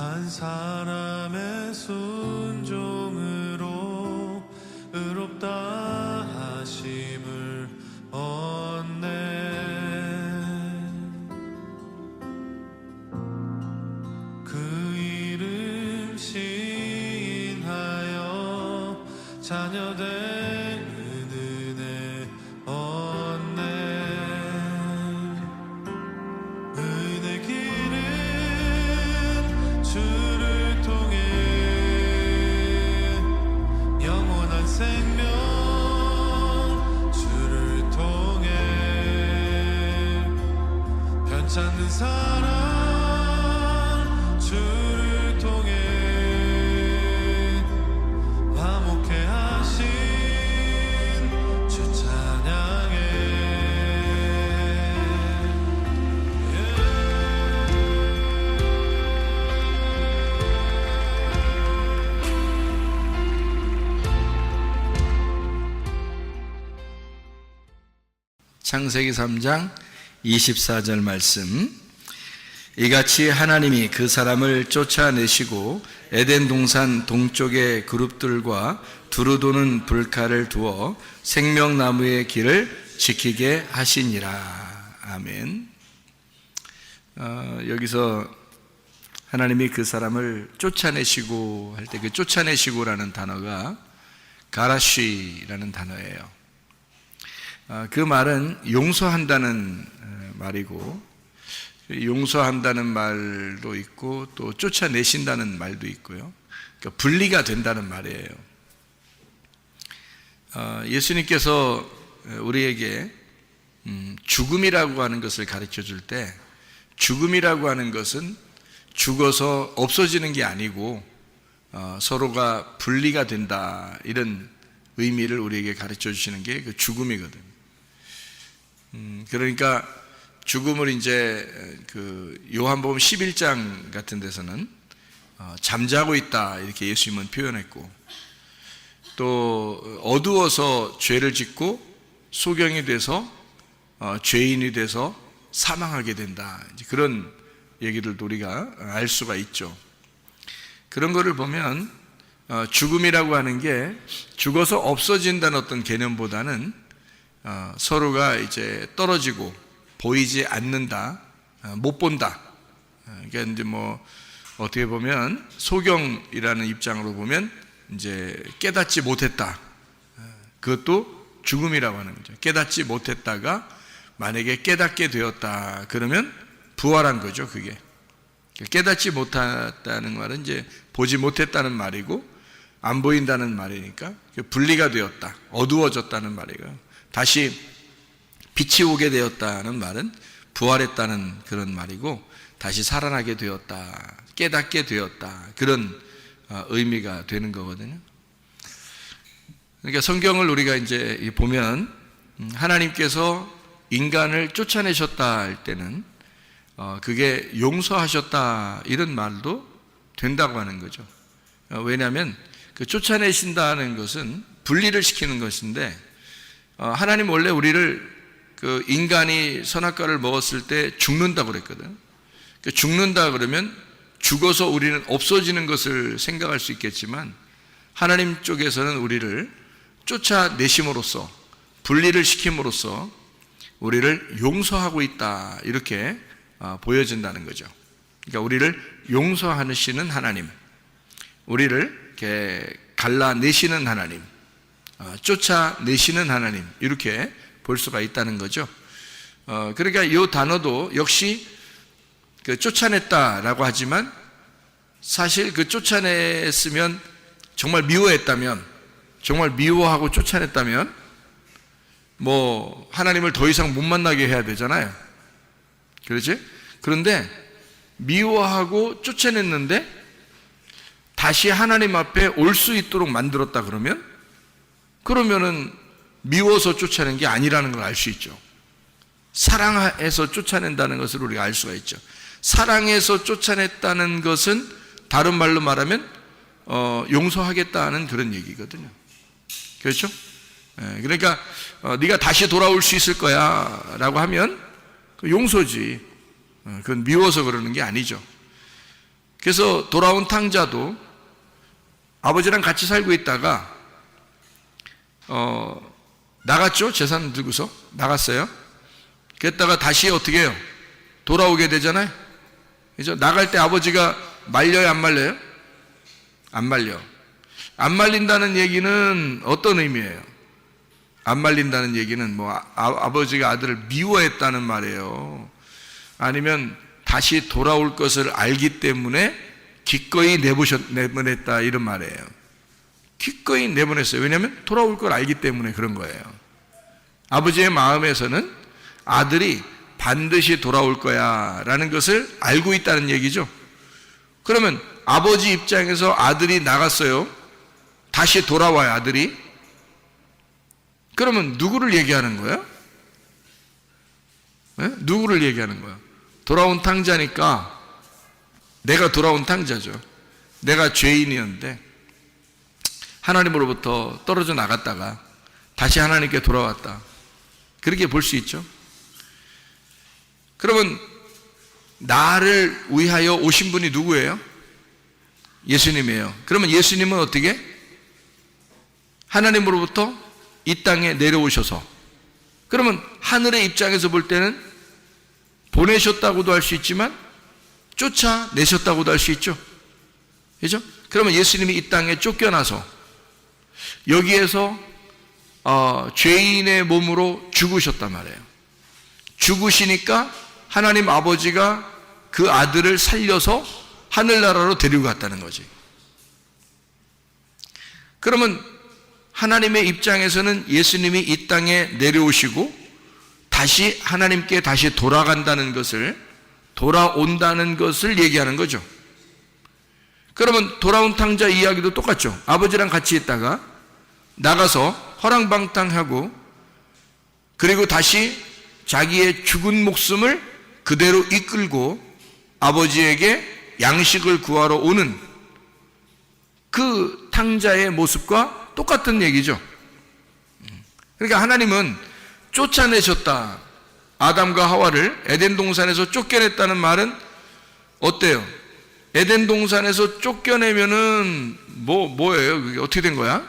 한 사람의 순종으로 의롭다 하심을 얻네. 그 이름 시인하여 자녀된 은혜 얻네. 은혜 길은 주를 통해 영원한 생명, 주를 통해 변찮는 사랑, 주를 통해 화목해 하신 주 찬양해. 창세기 3장 24절 말씀. 이같이 하나님이 그 사람을 쫓아내시고 에덴 동산 동쪽의 그룹들과 두루 도는 불칼을 두어 생명나무의 길을 지키게 하시니라. 아멘. 여기서 하나님이 그 사람을 쫓아내시고 할 때 그 쫓아내시고라는 단어가 가라쉬라는 단어예요. 그 말은 용서한다는 말이고, 용서한다는 말도 있고 또 쫓아내신다는 말도 있고요. 그러니까 분리가 된다는 말이에요. 예수님께서 우리에게 죽음이라고 하는 것을 가르쳐 줄 때, 죽음이라고 하는 것은 죽어서 없어지는 게 아니고 서로가 분리가 된다, 이런 의미를 우리에게 가르쳐 주시는 게 그 죽음이거든요. 그러니까 죽음을 이제 그 요한복음 11장 같은 데서는 잠자고 있다, 이렇게 예수님은 표현했고, 또 어두워서 죄를 짓고 소경이 돼서 죄인이 돼서 사망하게 된다, 이제 그런 얘기들도 우리가 알 수가 있죠. 그런 거를 보면 죽음이라고 하는 게 죽어서 없어진다는 어떤 개념보다는 서로가 이제 떨어지고 보이지 않는다, 못 본다. 그러니까 이제 뭐 어떻게 보면 소경이라는 입장으로 보면 이제 깨닫지 못했다. 그것도 죽음이라고 하는 거죠. 깨닫지 못했다가 만약에 깨닫게 되었다, 그러면 부활한 거죠. 그게 깨닫지 못했다는 말은 이제 보지 못했다는 말이고, 안 보인다는 말이니까 분리가 되었다, 어두워졌다는 말이고요. 다시 빛이 오게 되었다는 말은 부활했다는 그런 말이고, 다시 살아나게 되었다, 깨닫게 되었다, 그런 의미가 되는 거거든요. 그러니까 성경을 우리가 이제 보면 하나님께서 인간을 쫓아내셨다 할 때는 그게 용서하셨다, 이런 말도 된다고 하는 거죠. 왜냐하면 그 쫓아내신다는 것은 분리를 시키는 것인데, 하나님 원래 우리를 그 인간이 선악과를 먹었을 때 죽는다고 그랬거든. 죽는다 그러면 죽어서 우리는 없어지는 것을 생각할 수 있겠지만, 하나님 쪽에서는 우리를 쫓아내심으로써, 분리를 시킴으로써 우리를 용서하고 있다, 이렇게 보여진다는 거죠. 그러니까 우리를 용서하시는 하나님, 우리를 이렇게 갈라내시는 하나님, 쫓아내시는 하나님, 이렇게 볼 수가 있다는 거죠. 그러니까 이 단어도 역시 그 쫓아냈다라고 하지만, 사실 그 쫓아냈으면, 정말 미워했다면, 정말 미워하고 쫓아냈다면 뭐 하나님을 더 이상 못 만나게 해야 되잖아요. 그렇지? 그런데 미워하고 쫓아냈는데 다시 하나님 앞에 올 수 있도록 만들었다 그러면은 미워서 쫓아낸 게 아니라는 걸 알 수 있죠. 사랑해서 쫓아낸다는 것을 우리가 알 수가 있죠. 사랑해서 쫓아냈다는 것은 다른 말로 말하면 용서하겠다는 그런 얘기거든요. 그렇죠? 그러니까 네가 다시 돌아올 수 있을 거야 라고 하면 용서지, 그건 미워서 그러는 게 아니죠. 그래서 돌아온 탕자도 아버지랑 같이 살고 있다가 나갔죠. 재산 들고서 나갔어요. 그랬다가 다시 어떻게 해요? 돌아오게 되잖아요. 그죠? 나갈 때 아버지가 말려요, 안 말려요? 안 말려. 안 말린다는 얘기는 어떤 의미예요? 안 말린다는 얘기는 뭐 아버지가 아들을 미워했다는 말이에요. 아니면 다시 돌아올 것을 알기 때문에 기꺼이 내보냈다 이런 말이에요. 기꺼이 내보냈어요. 왜냐하면 돌아올 걸 알기 때문에 그런 거예요. 아버지의 마음에서는 아들이 반드시 돌아올 거야 라는 것을 알고 있다는 얘기죠. 그러면 아버지 입장에서 아들이 나갔어요. 다시 돌아와요, 아들이. 그러면 누구를 얘기하는 거예요? 네? 누구를 얘기하는 거예요? 돌아온 탕자니까 내가 돌아온 탕자죠. 내가 죄인이었는데 하나님으로부터 떨어져 나갔다가 다시 하나님께 돌아왔다. 그렇게 볼 수 있죠. 그러면 나를 위하여 오신 분이 누구예요? 예수님이에요. 그러면 예수님은 어떻게? 하나님으로부터 이 땅에 내려오셔서, 그러면 하늘의 입장에서 볼 때는 보내셨다고도 할 수 있지만 쫓아내셨다고도 할 수 있죠. 그죠? 그러면 예수님이 이 땅에 쫓겨나서 여기에서 죄인의 몸으로 죽으셨단 말이에요. 죽으시니까 하나님 아버지가 그 아들을 살려서 하늘나라로 데리고 갔다는 거지. 그러면 하나님의 입장에서는 예수님이 이 땅에 내려오시고 다시 하나님께 다시 돌아간다는 것을, 돌아온다는 것을 얘기하는 거죠. 그러면 돌아온 탕자 이야기도 똑같죠. 아버지랑 같이 있다가 나가서 허랑방탕하고 그리고 다시 자기의 죽은 목숨을 그대로 이끌고 아버지에게 양식을 구하러 오는 그 탕자의 모습과 똑같은 얘기죠. 그러니까 하나님은 쫓아내셨다. 아담과 하와를 에덴 동산에서 쫓겨냈다는 말은 어때요? 에덴 동산에서 쫓겨내면은 뭐예요? 그게 어떻게 된 거야?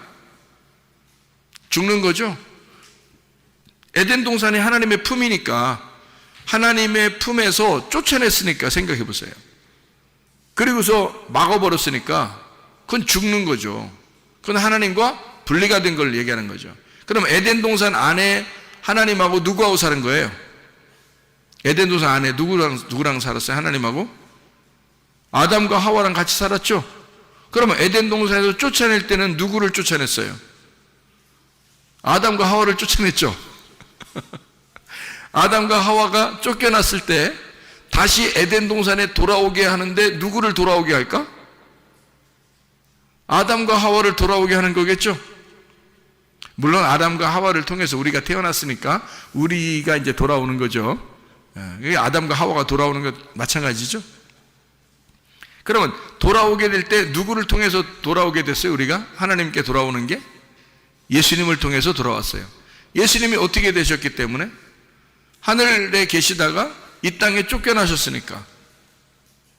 죽는 거죠. 에덴 동산이 하나님의 품이니까, 하나님의 품에서 쫓아냈으니까 생각해 보세요. 그리고서 막아버렸으니까 그건 죽는 거죠. 그건 하나님과 분리가 된 걸 얘기하는 거죠. 그럼 에덴 동산 안에 하나님하고 누구하고 사는 거예요? 에덴 동산 안에 누구랑 살았어요? 하나님하고? 아담과 하와랑 같이 살았죠? 그러면 에덴 동산에서 쫓아낼 때는 누구를 쫓아냈어요? 아담과 하와를 쫓아냈죠? 아담과 하와가 쫓겨났을 때 다시 에덴 동산에 돌아오게 하는데 누구를 돌아오게 할까? 아담과 하와를 돌아오게 하는 거겠죠? 물론 아담과 하와를 통해서 우리가 태어났으니까 우리가 이제 돌아오는 거죠. 아담과 하와가 돌아오는 것 마찬가지죠. 그러면 돌아오게 될 때 누구를 통해서 돌아오게 됐어요? 우리가 하나님께 돌아오는 게 예수님을 통해서 돌아왔어요. 예수님이 어떻게 되셨기 때문에? 하늘에 계시다가 이 땅에 쫓겨나셨으니까.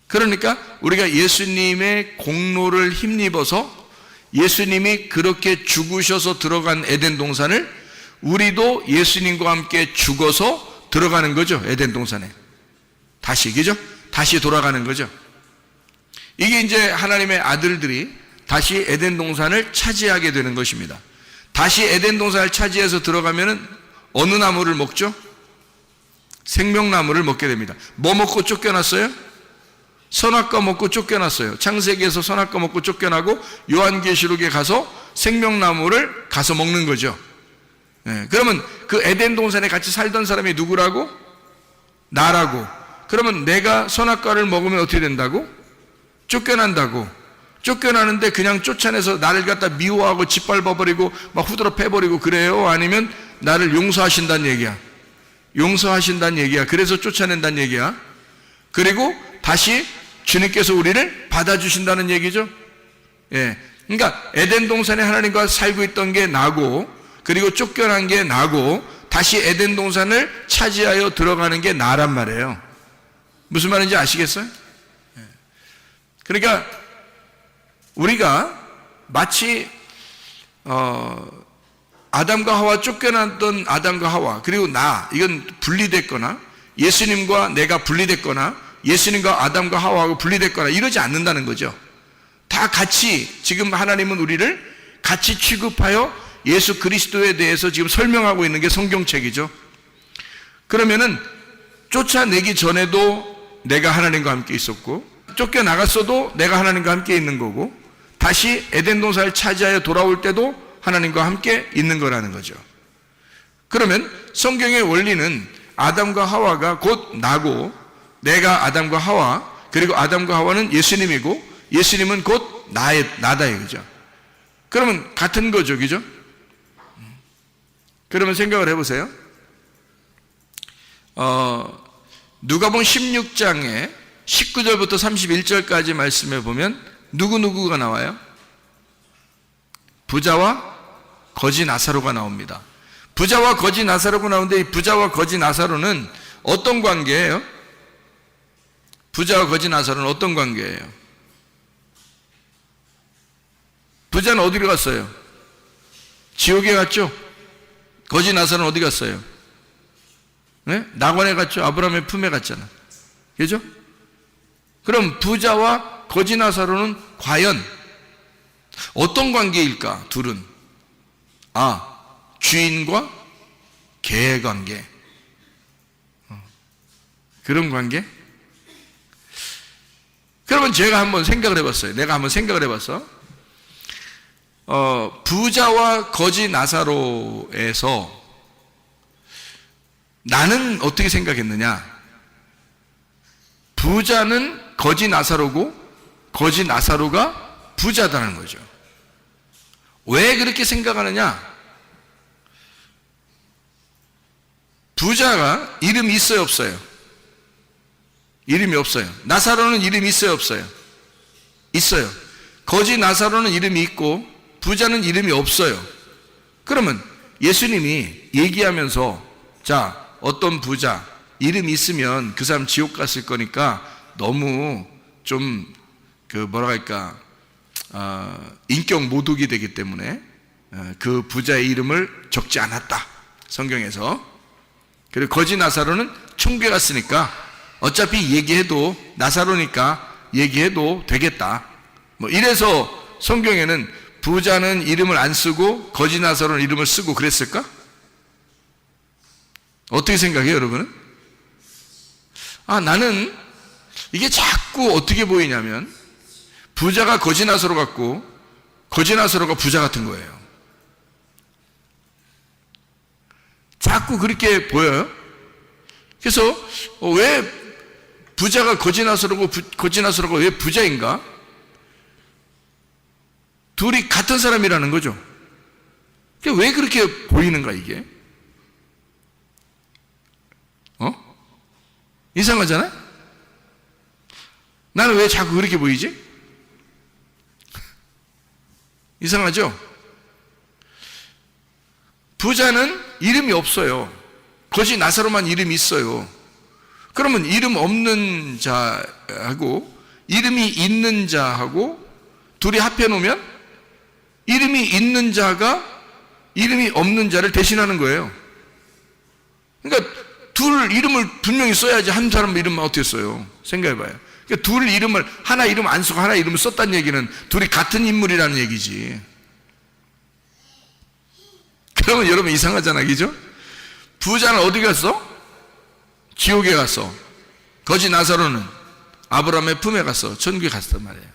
그러니까 우리가 예수님의 공로를 힘입어서 예수님이 그렇게 죽으셔서 들어간 에덴 동산을 우리도 예수님과 함께 죽어서 들어가는 거죠. 에덴 동산에 다시, 그죠? 다시 돌아가는 거죠. 이게 이제 하나님의 아들들이 다시 에덴 동산을 차지하게 되는 것입니다. 다시 에덴 동산을 차지해서 들어가면은 어느 나무를 먹죠? 생명나무를 먹게 됩니다. 뭐 먹고 쫓겨났어요? 선악과 먹고 쫓겨났어요. 창세기에서 선악과 먹고 쫓겨나고 요한계시록에 가서 생명나무를 가서 먹는 거죠. 그러면 그 에덴 동산에 같이 살던 사람이 누구라고? 나라고. 그러면 내가 선악과를 먹으면 어떻게 된다고? 쫓겨난다고. 쫓겨나는데 그냥 쫓아내서 나를 갖다 미워하고 짓밟아버리고 막 후드러 패버리고 그래요? 아니면 나를 용서하신다는 얘기야? 용서하신다는 얘기야. 그래서 쫓아낸다는 얘기야. 그리고 다시 주님께서 우리를 받아주신다는 얘기죠. 예. 그러니까 에덴 동산에 하나님과 살고 있던 게 나고, 그리고 쫓겨난 게 나고, 다시 에덴 동산을 차지하여 들어가는 게 나란 말이에요. 무슨 말인지 아시겠어요? 예. 그러니까 우리가 마치 아담과 하와 쫓겨났던 아담과 하와 그리고 이건 분리됐거나 예수님과 내가 분리됐거나 예수님과 아담과 하와하고 분리됐거나 이러지 않는다는 거죠. 다 같이 지금 하나님은 우리를 같이 취급하여 예수 그리스도에 대해서 지금 설명하고 있는 게 성경책이죠. 그러면은 쫓아내기 전에도 내가 하나님과 함께 있었고 쫓겨나갔어도 내가 하나님과 함께 있는 거고 다시 에덴 동산을 차지하여 돌아올 때도 하나님과 함께 있는 거라는 거죠. 그러면 성경의 원리는 아담과 하와가 곧 나고 내가 아담과 하와 그리고 아담과 하와는 예수님이고 예수님은 곧 나다 이거죠. 그러면 같은 거죠, 그죠? 그러면 생각을 해보세요. 누가복음 16장에 19절부터 31절까지 말씀해 보면 누구누구가 나와요? 부자와 거지 나사로가 나옵니다. 부자와 거지 나사로가 나오는데 이 부자와 거지 나사로는 어떤 관계예요? 부자와 거지 나사로는 어떤 관계예요? 부자는 어디로 갔어요? 지옥에 갔죠? 거지 나사로는 어디 갔어요? 네? 낙원에 갔죠? 아브라함의 품에 갔잖아. 그죠? 그럼 부자와 거지 나사로는 과연 어떤 관계일까? 둘은 주인과 개의 관계. 그런 관계? 그러면 제가 한번 생각을 해봤어요. 내가 한번 생각을 해봤어. 부자와 거지 나사로에서 나는 어떻게 생각했느냐? 부자는 거지 나사로고 거지 나사로가 부자다는 거죠. 왜 그렇게 생각하느냐? 부자가 이름이 있어요, 없어요? 이름이 없어요. 나사로는 이름이 있어요, 없어요? 있어요. 거지 나사로는 이름이 있고 부자는 이름이 없어요. 그러면 예수님이 얘기하면서 자, 어떤 부자 이름이 있으면 그 사람 지옥 갔을 거니까 너무 좀 인격 모독이 되기 때문에 그 부자의 이름을 적지 않았다. 성경에서. 그리고 거지 나사로는 천국에 갔으니까 어차피 얘기해도 나사로니까 얘기해도 되겠다. 이래서 성경에는 부자는 이름을 안 쓰고 거지 나사로는 이름을 쓰고 그랬을까? 어떻게 생각해요, 여러분은? 나는 이게 자꾸 어떻게 보이냐면 부자가 거지 나사로 같고 거지 나사로가 부자 같은 거예요. 자꾸 그렇게 보여요. 그래서 왜 부자가 거지 나사로고 거지 나사로가 왜 부자인가? 둘이 같은 사람이라는 거죠. 왜 그렇게 보이는가 이게? 이상하잖아요? 나는 왜 자꾸 그렇게 보이지? 이상하죠? 부자는 이름이 없어요. 거지 나사로만 이름이 있어요. 그러면 이름 없는 자하고 이름이 있는 자하고 둘이 합해 놓으면 이름이 있는 자가 이름이 없는 자를 대신하는 거예요. 그러니까 둘 이름을 분명히 써야지 한 사람 이름만 어떻게 써요? 생각해봐요. 그러니까 둘 이름을 하나 이름 안 쓰고 하나 이름을 썼다는 얘기는 둘이 같은 인물이라는 얘기지. 그러면 여러분 이상하잖아, 그죠? 부자는 어디 갔어? 지옥에 갔어. 거지 나사로는 아브라함의 품에 갔어. 천국에 갔단 말이에요.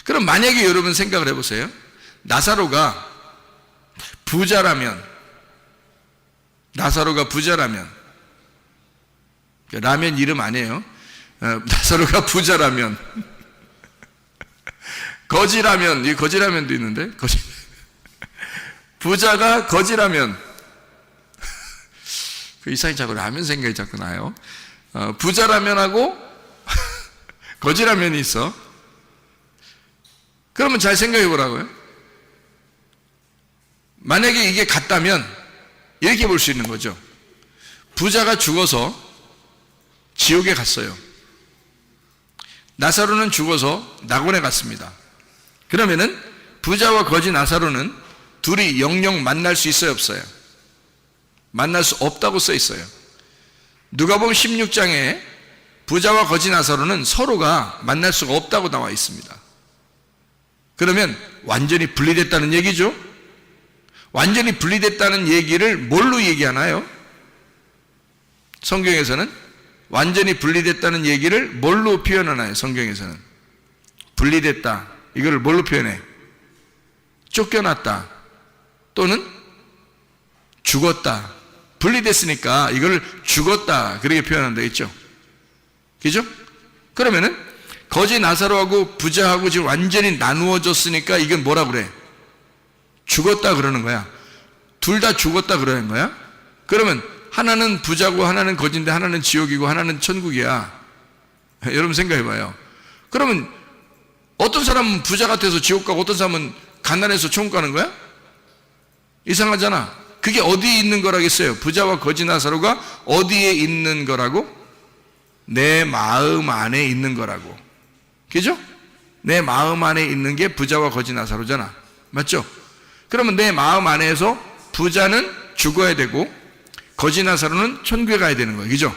그럼 만약에 여러분 생각을 해보세요. 나사로가 부자라면 라면 이름 아니에요. 나사로가 부자라면 거지라면, 이 거지라면도 있는데 부자가 거지라면 그 이상이 자꾸 라면 생각이 자꾸 나요. 부자라면하고 거지라면이 있어. 그러면 잘 생각해 보라고요. 만약에 이게 같다면 이렇게 볼 수 있는 거죠. 부자가 죽어서 지옥에 갔어요. 나사로는 죽어서 낙원에 갔습니다. 그러면은 부자와 거지 나사로는 둘이 영영 만날 수 있어요, 없어요? 만날 수 없다고 써 있어요. 누가복음 16장에 부자와 거지 나사로는 서로가 만날 수가 없다고 나와 있습니다. 그러면 완전히 분리됐다는 얘기죠. 완전히 분리됐다는 얘기를 뭘로 얘기하나요? 성경에서는 완전히 분리됐다는 얘기를 뭘로 표현하나요? 성경에서는 분리됐다, 이걸 뭘로 표현해? 쫓겨났다 또는 죽었다. 분리됐으니까 이걸 죽었다 그렇게 표현하면 되겠죠. 그죠? 그러면은 거지 나사로하고 부자하고 지금 완전히 나누어졌으니까 이건 뭐라 그래? 죽었다 그러는 거야. 둘 다 죽었다 그러는 거야. 그러면 하나는 부자고 하나는 거지인데 하나는 지옥이고 하나는 천국이야. 여러분 생각해봐요. 그러면 어떤 사람은 부자 같아서 지옥 가고 어떤 사람은 가난해서 천국 가는 거야? 이상하잖아. 그게 어디에 있는 거라겠어요? 부자와 거지 나사로가 어디에 있는 거라고? 내 마음 안에 있는 거라고. 그죠? 내 마음 안에 있는 게 부자와 거지 나사로잖아. 맞죠? 그러면 내 마음 안에서 부자는 죽어야 되고 거지 나사로는 천국에 가야 되는 거예요. 그죠?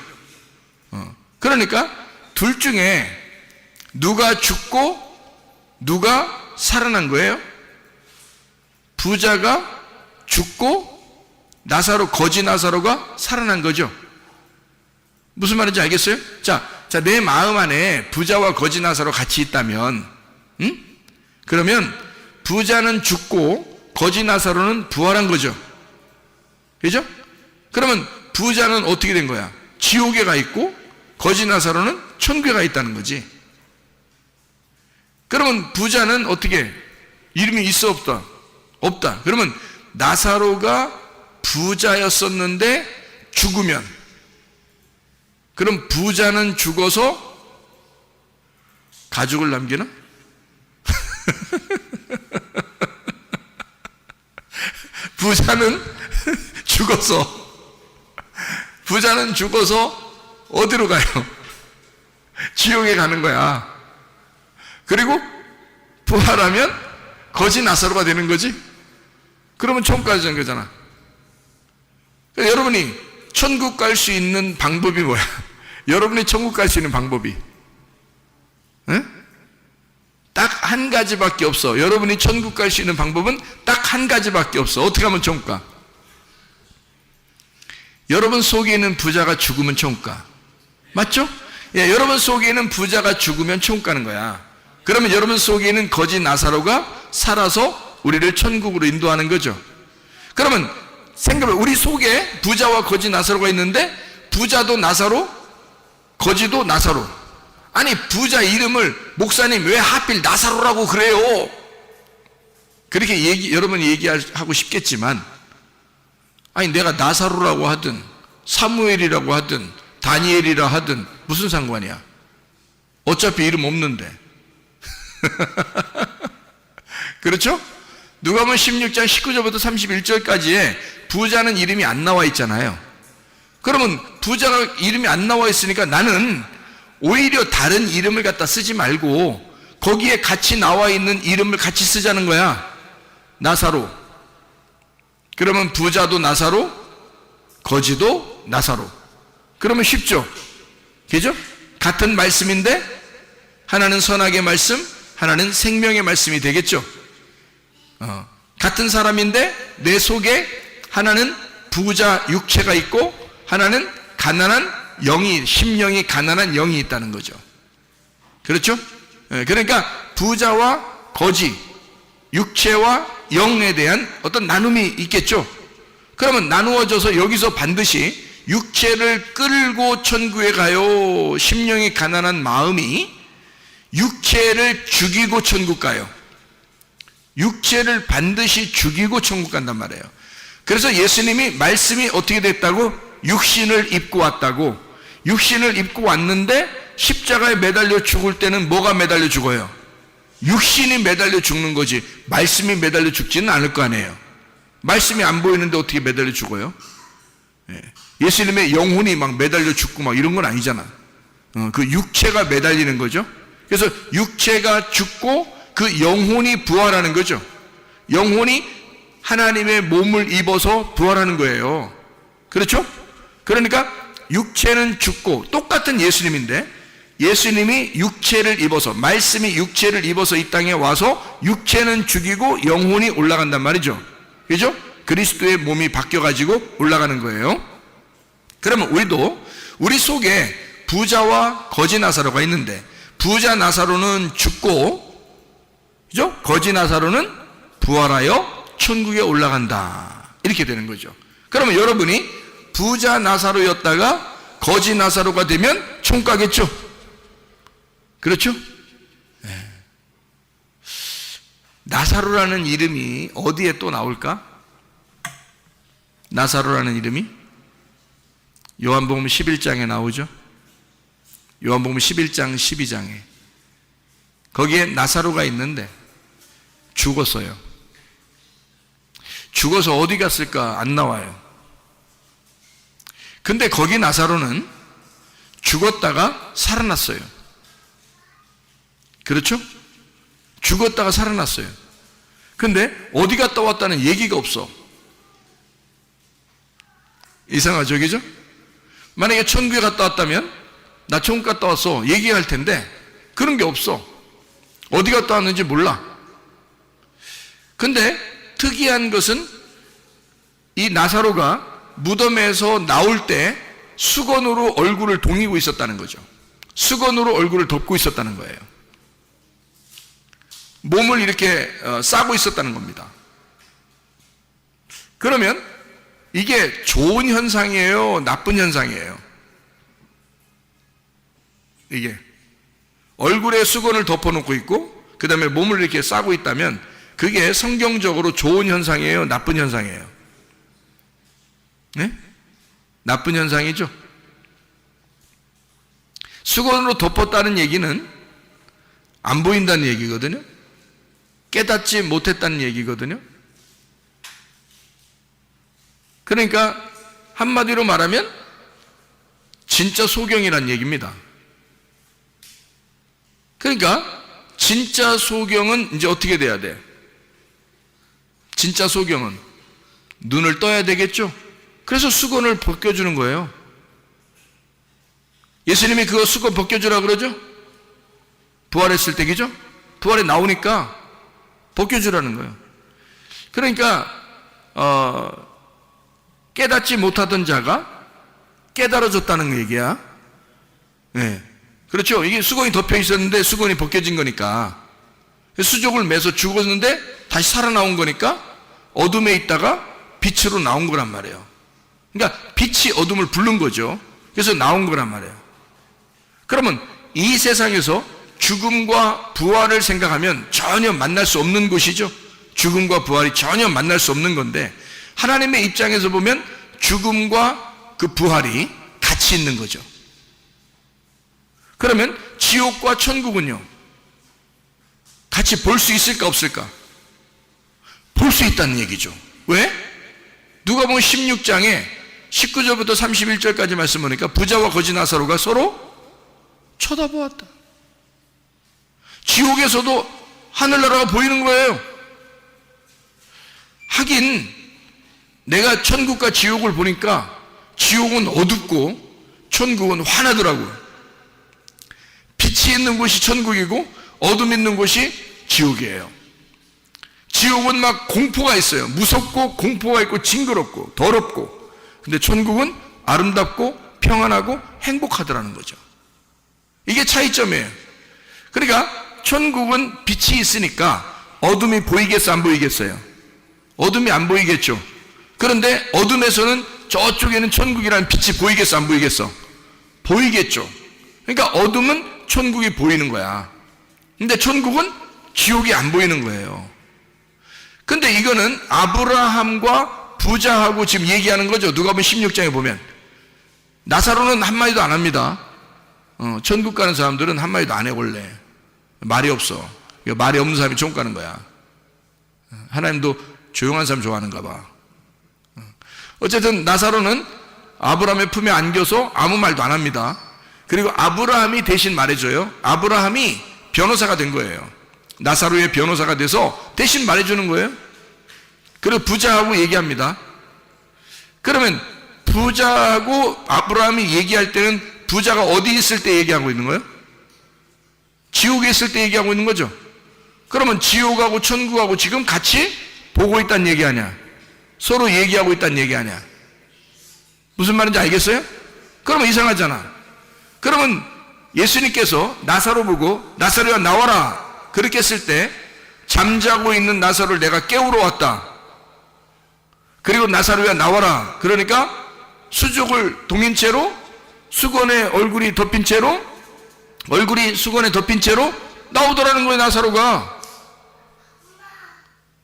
그러니까 둘 중에 누가 죽고 누가 살아난 거예요? 부자가 죽고 나사로, 거지 나사로가 살아난 거죠. 무슨 말인지 알겠어요? 자, 내 마음 안에 부자와 거지 나사로 같이 있다면, 그러면 부자는 죽고 거지 나사로는 부활한 거죠. 그죠? 그러면 부자는 어떻게 된 거야? 지옥에 가 있고 거지 나사로는 천국에 가 있다는 거지. 그러면 부자는 어떻게? 이름이 있어 없다? 없다. 그러면 나사로가 부자였었는데 죽으면, 그럼 부자는 죽어서 가족을 남기나? 부자는 죽어서 어디로 가요? 지옥에 가는 거야. 그리고 부활하면 거지 나사로가 되는 거지. 그러면 천국 가는 거잖아. 여러분이 천국 갈 수 있는 방법이 뭐야? 여러분이 천국 갈 수 있는 방법이 딱 한 가지밖에 없어. 여러분이 천국 갈 수 있는 방법은 딱 한 가지밖에 없어. 어떻게 하면 천국 가? 여러분 속에 있는 부자가 죽으면 천국 가. 맞죠? 예, 여러분 속에 있는 부자가 죽으면 천국 가는 거야. 그러면 여러분 속에 있는 거지 나사로가 살아서 우리를 천국으로 인도하는 거죠. 그러면 생각해, 우리 속에 부자와 거지 나사로가 있는데 부자도 나사로, 거지도 나사로. 아니, 부자 이름을 목사님 왜 하필 나사로라고 그래요? 그렇게 여러분이 얘기하고 싶겠지만, 아니 내가 나사로라고 하든 사무엘이라고 하든 다니엘이라 하든 무슨 상관이야? 어차피 이름 없는데. 그렇죠? 누가복음 16장 19절부터 31절까지에 부자는 이름이 안 나와 있잖아요. 그러면 부자가 이름이 안 나와 있으니까 나는 오히려 다른 이름을 갖다 쓰지 말고 거기에 같이 나와 있는 이름을 같이 쓰자는 거야. 나사로. 그러면 부자도 나사로, 거지도 나사로. 그러면 쉽죠? 그죠? 같은 말씀인데 하나는 선악의 말씀, 하나는 생명의 말씀이 되겠죠. 같은 사람인데 내 속에 하나는 부자 육체가 있고 하나는 가난한 영이, 심령이 가난한 영이 있다는 거죠. 그렇죠? 그러니까 부자와 거지, 육체와 영에 대한 어떤 나눔이 있겠죠. 그러면 나누어져서 여기서 반드시 육체를 끌고 천국에 가요. 심령이 가난한 마음이 육체를 죽이고 천국 가요. 육체를 반드시 죽이고 천국 간단 말이에요. 그래서 예수님이 말씀이 어떻게 됐다고? 육신을 입고 왔다고. 육신을 입고 왔는데 십자가에 매달려 죽을 때는 뭐가 매달려 죽어요? 육신이 매달려 죽는 거지 말씀이 매달려 죽지는 않을 거 아니에요. 말씀이 안 보이는데 어떻게 매달려 죽어요? 예수님의 영혼이 막 매달려 죽고 막 이런 건 아니잖아. 그 육체가 매달리는 거죠. 그래서 육체가 죽고 그 영혼이 부활하는 거죠. 영혼이 하나님의 몸을 입어서 부활하는 거예요. 그렇죠? 그러니까 육체는 죽고, 똑같은 예수님인데 예수님이 육체를 입어서, 말씀이 육체를 입어서 이 땅에 와서 육체는 죽이고 영혼이 올라간단 말이죠. 그죠? 그리스도의 몸이 바뀌어가지고 올라가는 거예요. 그러면 우리 속에 부자와 거지 나사로가 있는데, 부자 나사로는 죽고, 그죠? 거지 나사로는 부활하여 천국에 올라간다. 이렇게 되는 거죠. 그러면 여러분이 부자 나사로였다가 거지 나사로가 되면 총 가겠죠? 그렇죠? 네. 나사로라는 이름이 어디에 또 나올까? 나사로라는 이름이 요한복음 11장에 나오죠. 요한복음 11장 12장에 거기에 나사로가 있는데 죽었어요. 죽어서 어디 갔을까? 안 나와요. 근데 거기 나사로는 죽었다가 살아났어요. 그렇죠? 죽었다가 살아났어요. 근데 어디 갔다 왔다는 얘기가 없어. 이상하죠, 그죠? 만약에 천국에 갔다 왔다면 나 천국 갔다 왔어 얘기할 텐데 그런 게 없어. 어디 갔다 왔는지 몰라. 근데 특이한 것은 이 나사로가 무덤에서 나올 때 수건으로 얼굴을 동이고 있었다는 거죠. 수건으로 얼굴을 덮고 있었다는 거예요. 몸을 이렇게 싸고 있었다는 겁니다. 그러면 이게 좋은 현상이에요? 나쁜 현상이에요? 이게 얼굴에 수건을 덮어놓고 있고 그 다음에 몸을 이렇게 싸고 있다면 그게 성경적으로 좋은 현상이에요? 나쁜 현상이에요? 네? 나쁜 현상이죠. 수건으로 덮었다는 얘기는 안 보인다는 얘기거든요. 깨닫지 못했다는 얘기거든요. 그러니까 한마디로 말하면 진짜 소경이란 얘기입니다. 그러니까 진짜 소경은 이제 어떻게 돼야 돼? 진짜 소경은 눈을 떠야 되겠죠? 그래서 수건을 벗겨주는 거예요. 예수님이 그거 수건 벗겨주라 그러죠? 부활했을 때, 그죠? 부활에 나오니까 벗겨주라는 거예요. 그러니까 깨닫지 못하던 자가 깨달아졌다는 얘기야. 네. 그렇죠? 이게 수건이 덮여 있었는데 수건이 벗겨진 거니까, 수족을 매서 죽었는데 다시 살아나온 거니까 어둠에 있다가 빛으로 나온 거란 말이에요. 그러니까 빛이 어둠을 부른 거죠. 그래서 나온 거란 말이에요. 그러면 이 세상에서 죽음과 부활을 생각하면 전혀 만날 수 없는 곳이죠. 죽음과 부활이 전혀 만날 수 없는 건데, 하나님의 입장에서 보면 죽음과 그 부활이 같이 있는 거죠. 그러면 지옥과 천국은요, 같이 볼 수 있을까 없을까? 볼 수 있다는 얘기죠. 왜? 누가복음 16장에 19절부터 31절까지 말씀 보니까 부자와 거지 나사로가 서로 쳐다보았다. 지옥에서도 하늘나라가 보이는 거예요. 하긴 내가 천국과 지옥을 보니까 지옥은 어둡고 천국은 환하더라고요. 빛이 있는 곳이 천국이고 어둠 있는 곳이 지옥이에요. 지옥은 막 공포가 있어요. 무섭고 공포가 있고 징그럽고 더럽고. 근데 천국은 아름답고 평안하고 행복하더라는 거죠. 이게 차이점이에요. 그러니까 천국은 빛이 있으니까 어둠이 보이겠어, 안 보이겠어요? 어둠이 안 보이겠죠. 그런데 어둠에서는 저쪽에는 천국이라는 빛이 보이겠어, 안 보이겠어? 보이겠죠. 그러니까 어둠은 천국이 보이는 거야. 근데 천국은 지옥이 안 보이는 거예요. 근데 이거는 아브라함과 부자하고 지금 얘기하는 거죠. 누가복음 16장에 보면 나사로는 한마디도 안 합니다. 천국 가는 사람들은 한마디도 안 해. 원래 말이 없어. 말이 없는 사람이 천국 가는 거야. 하나님도 조용한 사람 좋아하는가 봐. 어쨌든 나사로는 아브라함의 품에 안겨서 아무 말도 안 합니다. 그리고 아브라함이 대신 말해줘요. 아브라함이 변호사가 된 거예요. 나사로의 변호사가 돼서 대신 말해주는 거예요. 그리고 부자하고 얘기합니다. 그러면 부자하고 아브라함이 얘기할 때는 부자가 어디 있을 때 얘기하고 있는 거예요? 지옥에 있을 때 얘기하고 있는 거죠. 그러면 지옥하고 천국하고 지금 같이 보고 있다는 얘기 아니야? 서로 얘기하고 있다는 얘기 아니야? 무슨 말인지 알겠어요? 그러면 이상하잖아. 그러면 예수님께서 나사로 보고 나사로야 나와라 그렇게 했을 때 잠자고 있는 나사로를 내가 깨우러 왔다. 그리고 나사로야 나와라. 그러니까 수족을 동인 채로 수건에 얼굴이 덮인 채로 얼굴이 수건에 덮인 채로 나오더라는 거예요. 나사로가.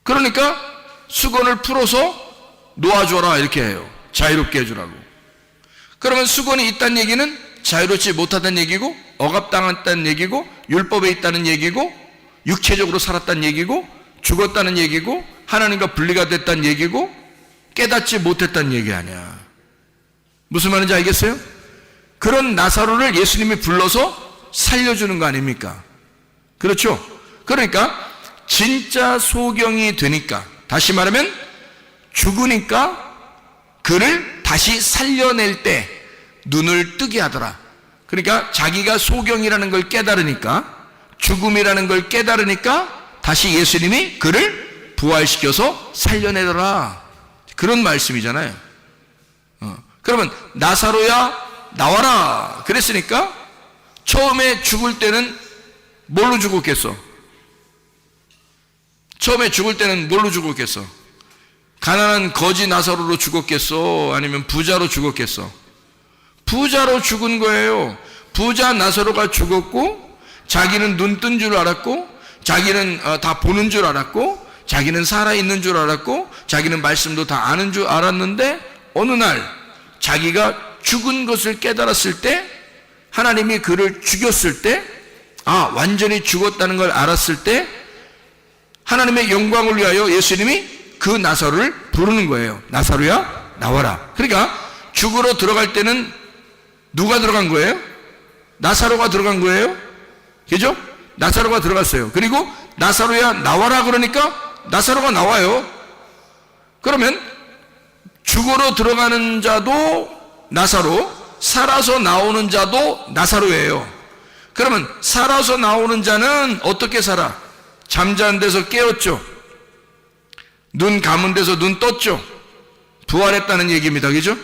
그러니까 수건을 풀어서 놓아줘라 이렇게 해요. 자유롭게 해주라고. 그러면 수건이 있다는 얘기는 자유롭지 못하다는 얘기고 억압당했다는 얘기고 율법에 있다는 얘기고 육체적으로 살았다는 얘기고 죽었다는 얘기고 하나님과 분리가 됐다는 얘기고 깨닫지 못했다는 얘기 아니야. 무슨 말인지 알겠어요? 그런 나사로를 예수님이 불러서 살려주는 거 아닙니까? 그렇죠? 그러니까 진짜 소경이 되니까, 다시 말하면 죽으니까 그를 다시 살려낼 때 눈을 뜨게 하더라. 그러니까 자기가 소경이라는 걸 깨달으니까, 죽음이라는 걸 깨달으니까 다시 예수님이 그를 부활시켜서 살려내더라. 그런 말씀이잖아요. 그러면 나사로야 나와라 그랬으니까 처음에 죽을 때는 뭘로 죽었겠어? 처음에 죽을 때는 뭘로 죽었겠어? 가난한 거지 나사로로 죽었겠어? 아니면 부자로 죽었겠어? 부자로 죽은 거예요. 부자 나사로가 죽었고 자기는 눈 뜬 줄 알았고 자기는 다 보는 줄 알았고 자기는 살아있는 줄 알았고 자기는 말씀도 다 아는 줄 알았는데 어느 날 자기가 죽은 것을 깨달았을 때 하나님이 그를 죽였을 때 완전히 죽었다는 걸 알았을 때 하나님의 영광을 위하여 예수님이 그 나사로를 부르는 거예요. 나사로야 나와라. 그러니까 죽으러 들어갈 때는 누가 들어간 거예요? 나사로가 들어간 거예요. 그죠? 나사로가 들어갔어요. 그리고 나사로야 나와라 그러니까 나사로가 나와요. 그러면 죽으러 들어가는 자도 나사로, 살아서 나오는 자도 나사로예요. 그러면 살아서 나오는 자는 어떻게 살아? 잠자는 데서 깨었죠. 눈 감은 데서 눈 떴죠. 부활했다는 얘기입니다. 그죠?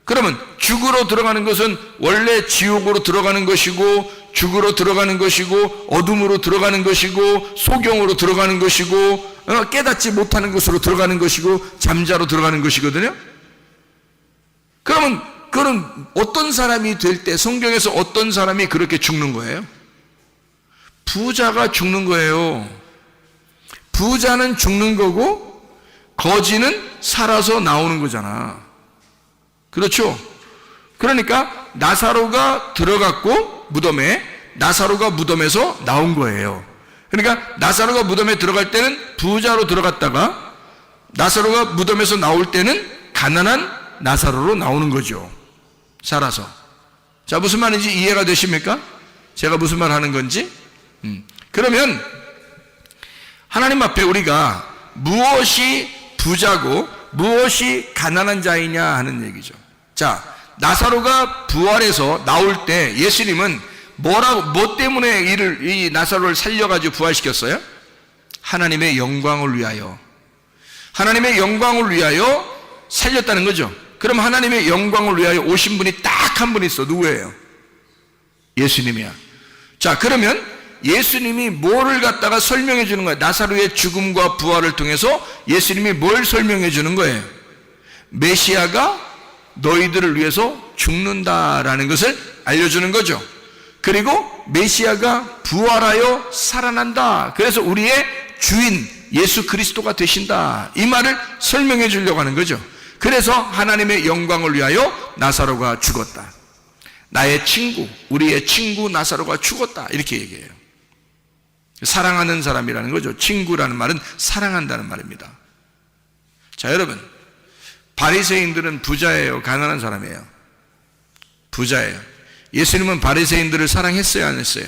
그러면 죽으러 들어가는 것은 원래 지옥으로 들어가는 것이고 죽으러 들어가는 것이고 어둠으로 들어가는 것이고 소경으로 들어가는 것이고 깨닫지 못하는 것으로 들어가는 것이고 잠자로 들어가는 것이거든요. 그러면 그런 어떤 사람이 될 때 성경에서 어떤 사람이 그렇게 죽는 거예요? 부자가 죽는 거예요. 부자는 죽는 거고 거지는 살아서 나오는 거잖아. 그렇죠? 그러니까 나사로가 들어갔고 무덤에, 나사로가 무덤에서 나온 거예요. 그러니까 나사로가 무덤에 들어갈 때는 부자로 들어갔다가 나사로가 무덤에서 나올 때는 가난한 나사로로 나오는 거죠. 살아서. 자, 무슨 말인지 이해가 되십니까? 제가 무슨 말 하는 건지? 그러면 하나님 앞에 우리가 무엇이 부자고 무엇이 가난한 자이냐 하는 얘기죠. 자, 나사로가 부활해서 나올 때 예수님은 뭐 때문에 이 나사로를 살려가지고 부활시켰어요? 하나님의 영광을 위하여. 하나님의 영광을 위하여 살렸다는 거죠. 그럼 하나님의 영광을 위하여 오신 분이 딱 한 분 있어. 누구예요? 예수님이야. 자, 그러면 예수님이 뭐를 갖다가 설명해 주는 거예요? 나사로의 죽음과 부활을 통해서 예수님이 뭘 설명해 주는 거예요? 메시아가 너희들을 위해서 죽는다라는 것을 알려주는 거죠. 그리고 메시아가 부활하여 살아난다. 그래서 우리의 주인 예수 그리스도가 되신다. 이 말을 설명해 주려고 하는 거죠. 그래서 하나님의 영광을 위하여 나사로가 죽었다. 나의 친구, 우리의 친구 나사로가 죽었다. 이렇게 얘기해요. 사랑하는 사람이라는 거죠. 친구라는 말은 사랑한다는 말입니다. 자, 여러분, 바리새인들은 부자예요, 가난한 사람이에요? 부자예요. 예수님은 바리새인들을 사랑했어요, 안 했어요?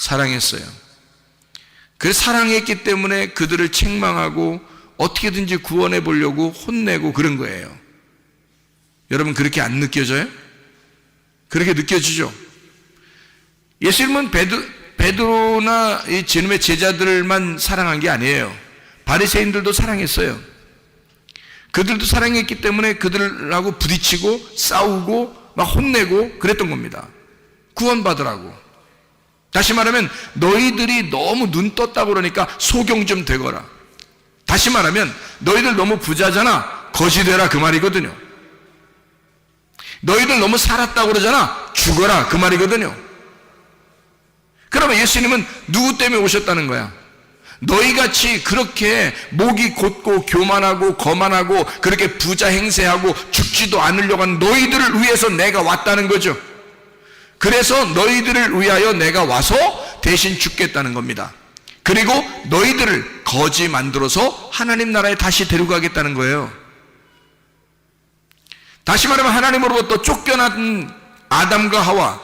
사랑했어요. 그래서 사랑했기 때문에 그들을 책망하고 어떻게든지 구원해 보려고 혼내고 그런 거예요. 여러분 그렇게 안 느껴져요? 그렇게 느껴지죠? 예수님은 베드로나 이 지금의 제자들만 사랑한 게 아니에요. 바리새인들도 사랑했어요. 그들도 사랑했기 때문에 그들하고 부딪히고 싸우고 막 혼내고 그랬던 겁니다. 구원받으라고. 다시 말하면 너희들이 너무 눈 떴다고 그러니까 소경 좀 되거라. 다시 말하면 너희들 너무 부자잖아. 거지 되라 그 말이거든요. 너희들 너무 살았다고 그러잖아. 죽어라 그 말이거든요. 그러면 예수님은 누구 때문에 오셨다는 거야? 너희같이 그렇게 목이 곧고 교만하고 거만하고 그렇게 부자 행세하고 죽지도 않으려고 하는 너희들을 위해서 내가 왔다는 거죠. 그래서 너희들을 위하여 내가 와서 대신 죽겠다는 겁니다. 그리고 너희들을 거지 만들어서 하나님 나라에 다시 데려가겠다는 거예요. 다시 말하면 하나님으로부터 쫓겨난 아담과 하와,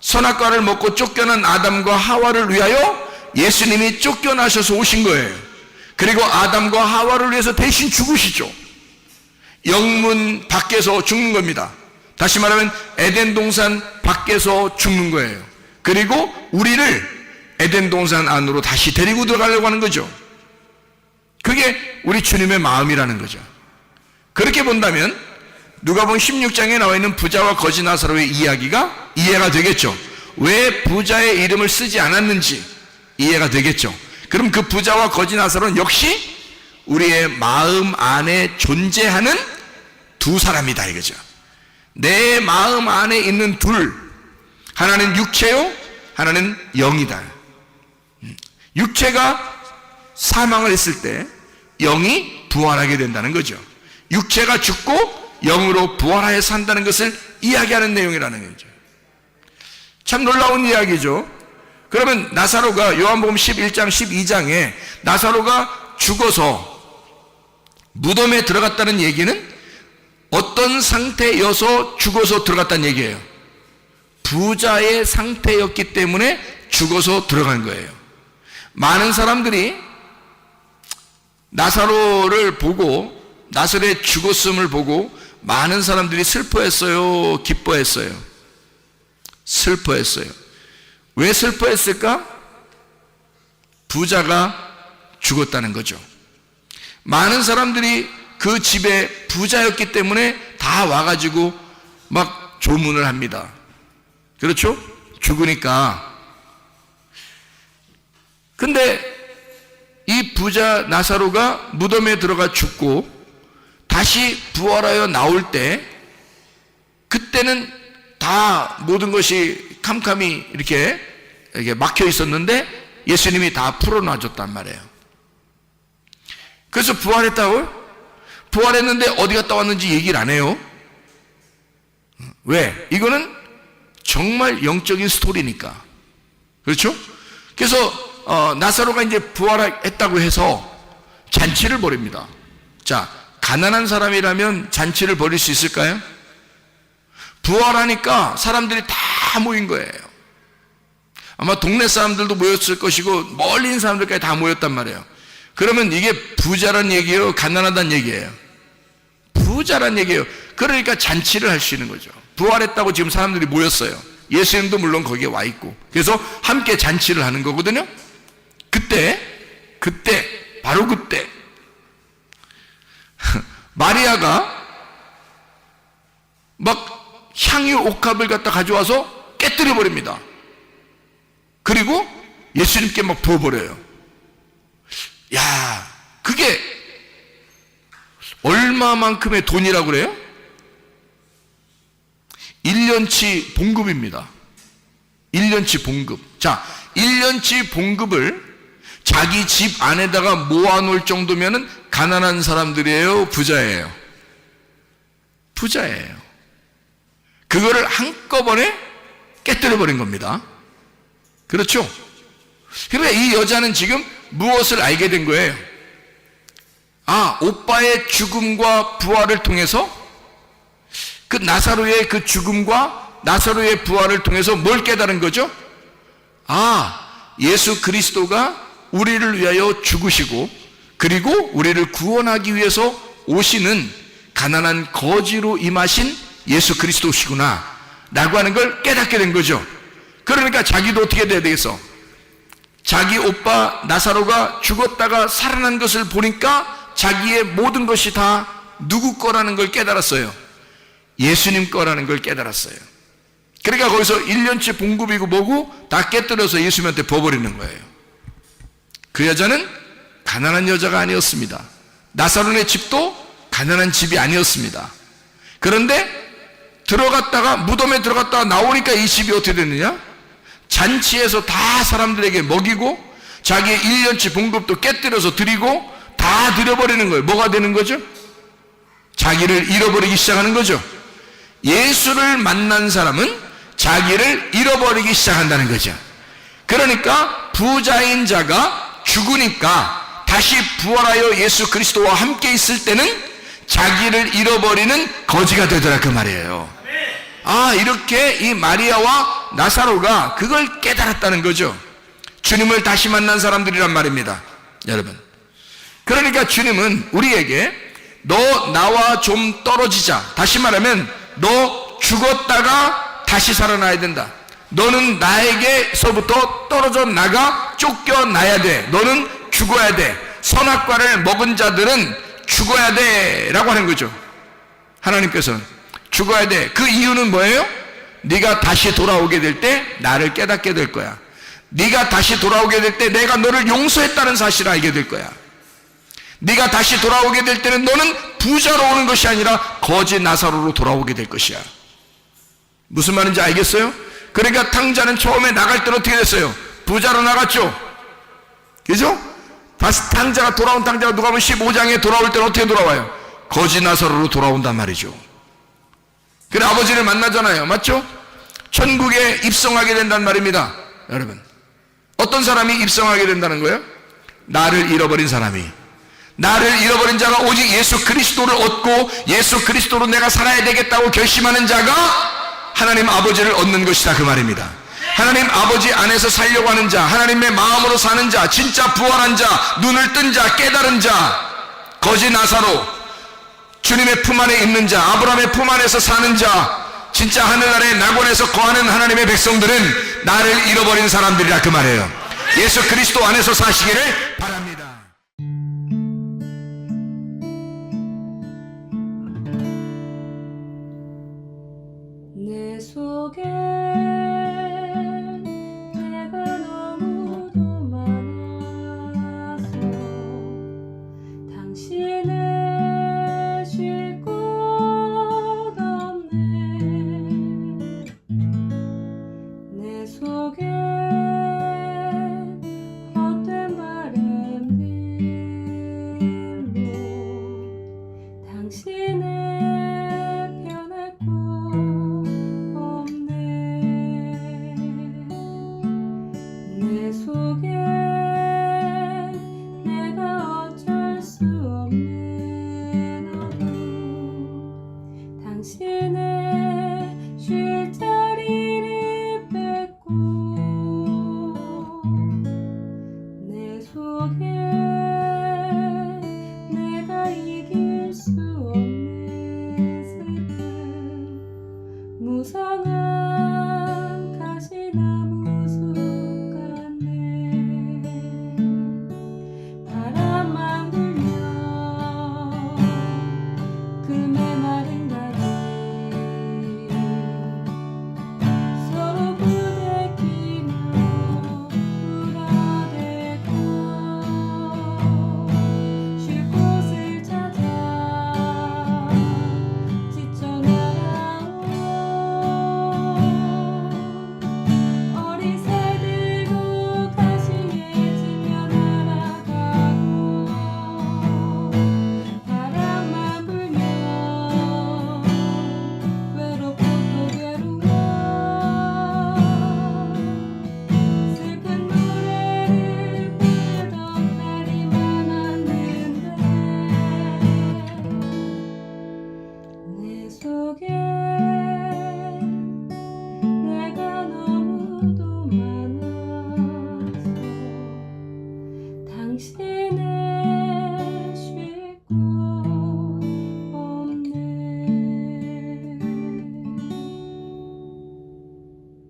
선악과를 먹고 쫓겨난 아담과 하와를 위하여 예수님이 쫓겨나셔서 오신 거예요. 그리고 아담과 하와를 위해서 대신 죽으시죠. 영문 밖에서 죽는 겁니다. 다시 말하면 에덴 동산 밖에서 죽는 거예요. 그리고 우리를 에덴 동산 안으로 다시 데리고 들어가려고 하는 거죠. 그게 우리 주님의 마음이라는 거죠. 그렇게 본다면 누가복음 16장에 나와 있는 부자와 거지 나사로의 이야기가 이해가 되겠죠. 왜 부자의 이름을 쓰지 않았는지 이해가 되겠죠. 그럼 그 부자와 거지 나사로는 역시 우리의 마음 안에 존재하는 두 사람이다 이거죠. 내 마음 안에 있는 둘, 하나는 육체요, 하나는 영이다. 육체가 사망을 했을 때 영이 부활하게 된다는 거죠. 육체가 죽고 영으로 부활하여 산다는 것을 이야기하는 내용이라는 거죠. 참 놀라운 이야기죠. 그러면 나사로가 요한복음 11장 12장에 나사로가 죽어서 무덤에 들어갔다는 얘기는 어떤 상태여서 죽어서 들어갔다는 얘기예요. 부자의 상태였기 때문에 죽어서 들어간 거예요. 많은 사람들이 나사로를 보고 나사로의 죽었음을 보고 많은 사람들이 슬퍼했어요, 기뻐했어요? 슬퍼했어요. 왜 슬퍼했을까? 부자가 죽었다는 거죠. 많은 사람들이 그 집에 부자였기 때문에 다 와가지고 막 조문을 합니다. 그렇죠? 죽으니까. 근데 이 부자 나사로가 무덤에 들어가 죽고 다시 부활하여 나올 때 그때는 다 모든 것이 캄캄이 이렇게 막혀 있었는데 예수님이 다 풀어놔줬단 말이에요. 그래서 부활했다고요? 부활했는데 어디 갔다 왔는지 얘기를 안 해요. 왜? 이거는 정말 영적인 스토리니까. 그렇죠? 그래서 나사로가 이제 부활했다고 해서 잔치를 벌입니다. 자, 가난한 사람이라면 잔치를 벌일 수 있을까요? 부활하니까 사람들이 다 모인 거예요. 아마 동네 사람들도 모였을 것이고 멀리 있는 사람들까지 다 모였단 말이에요. 그러면 이게 부자란 얘기예요? 가난하다는 얘기예요? 부자란 얘기예요. 그러니까 잔치를 할 수 있는 거죠. 부활했다고 지금 사람들이 모였어요. 예수님도 물론 거기에 와 있고. 그래서 함께 잔치를 하는 거거든요. 바로 그때 마리아가 막 향유 옥합을 갖다 가져와서 깨뜨려 버립니다. 그리고 예수님께 막 부어버려요. 야, 그게 얼마만큼의 돈이라고 그래요? 1년치 봉급입니다. 1년치 봉급. 자, 1년치 봉급을 자기 집 안에다가 모아놓을 정도면은 가난한 사람들이에요? 부자예요? 부자예요. 그거를 한꺼번에 깨뜨려버린 겁니다. 그렇죠? 그러니까 이 여자는 지금 무엇을 알게 된 거예요? 아, 오빠의 죽음과 부활을 통해서 그 나사로의 그 죽음과 나사로의 부활을 통해서 뭘 깨달은 거죠? 예수 그리스도가 우리를 위하여 죽으시고 그리고 우리를 구원하기 위해서 오시는 가난한 거지로 임하신 예수 그리스도시구나 라고 하는 걸 깨닫게 된 거죠. 그러니까 자기도 어떻게 돼야 되겠어? 자기 오빠 나사로가 죽었다가 살아난 것을 보니까 자기의 모든 것이 다 누구 거라는 걸 깨달았어요. 예수님 거라는 걸 깨달았어요. 그러니까 거기서 1년치 봉급이고 뭐고 다 깨뜨려서 예수님한테 부어버리는 거예요. 그 여자는 가난한 여자가 아니었습니다. 나사로네 집도 가난한 집이 아니었습니다. 그런데 무덤에 들어갔다가 나오니까 이 집이 어떻게 됐느냐? 잔치에서 다 사람들에게 먹이고 자기의 1년치 봉급도 깨뜨려서 드리고 다 드려버리는 거예요. 뭐가 되는 거죠? 자기를 잃어버리기 시작하는 거죠. 예수를 만난 사람은 자기를 잃어버리기 시작한다는 거죠. 그러니까 부자인 자가 죽으니까 다시 부활하여 예수 그리스도와 함께 있을 때는 자기를 잃어버리는 거지가 되더라 그 말이에요. 이렇게 이 마리아와 나사로가 그걸 깨달았다는 거죠. 주님을 다시 만난 사람들이란 말입니다, 여러분. 그러니까 주님은 우리에게 너 나와 좀 떨어지자, 다시 말하면 너 죽었다가 다시 살아나야 된다. 너는 나에게서부터 떨어져 나가 쫓겨나야 돼. 너는 죽어야 돼. 선악과를 먹은 자들은 죽어야 돼 라고 하는 거죠. 하나님께서는 죽어야 돼. 그 이유는 뭐예요? 네가 다시 돌아오게 될 때 나를 깨닫게 될 거야. 네가 다시 돌아오게 될 때 내가 너를 용서했다는 사실을 알게 될 거야. 네가 다시 돌아오게 될 때는 너는 부자로 오는 것이 아니라 거지 나사로로 돌아오게 될 것이야. 무슨 말인지 알겠어요? 그러니까 탕자는 처음에 나갈 때는 어떻게 됐어요? 부자로 나갔죠. 그죠? 다시 돌아온 탕자가 누가 보면 15장에 돌아올 때는 어떻게 돌아와요? 거지 나사로로 돌아온단 말이죠. 그래 아버지를 만나잖아요. 맞죠? 천국에 입성하게 된단 말입니다. 여러분, 어떤 사람이 입성하게 된다는 거예요? 나를 잃어버린 사람이. 나를 잃어버린 자가 오직 예수 그리스도를 얻고 예수 그리스도로 내가 살아야 되겠다고 결심하는 자가 하나님 아버지를 얻는 것이다 그 말입니다. 하나님 아버지 안에서 살려고 하는 자, 하나님의 마음으로 사는 자, 진짜 부활한 자, 눈을 뜬 자, 깨달은 자, 거지 나사로, 주님의 품 안에 있는 자, 아브라함의 품 안에서 사는 자, 진짜 하늘나라의 낙원에서 거하는 하나님의 백성들은 나를 잃어버린 사람들이라 그 말이에요. 예수 그리스도 안에서 사시기를 바랍니다. 내 속에 내가 너무도 많아서 당신을 쉴 곳 없네. 내 속에 헛된 바램들로 당신을 변할 곳 내 속에 내가 어쩔 수 없는 어둠 당신의 쉴 자리를 뺏고 내 속에 내가 이길 수 없는 슬픔 무성한 가시나무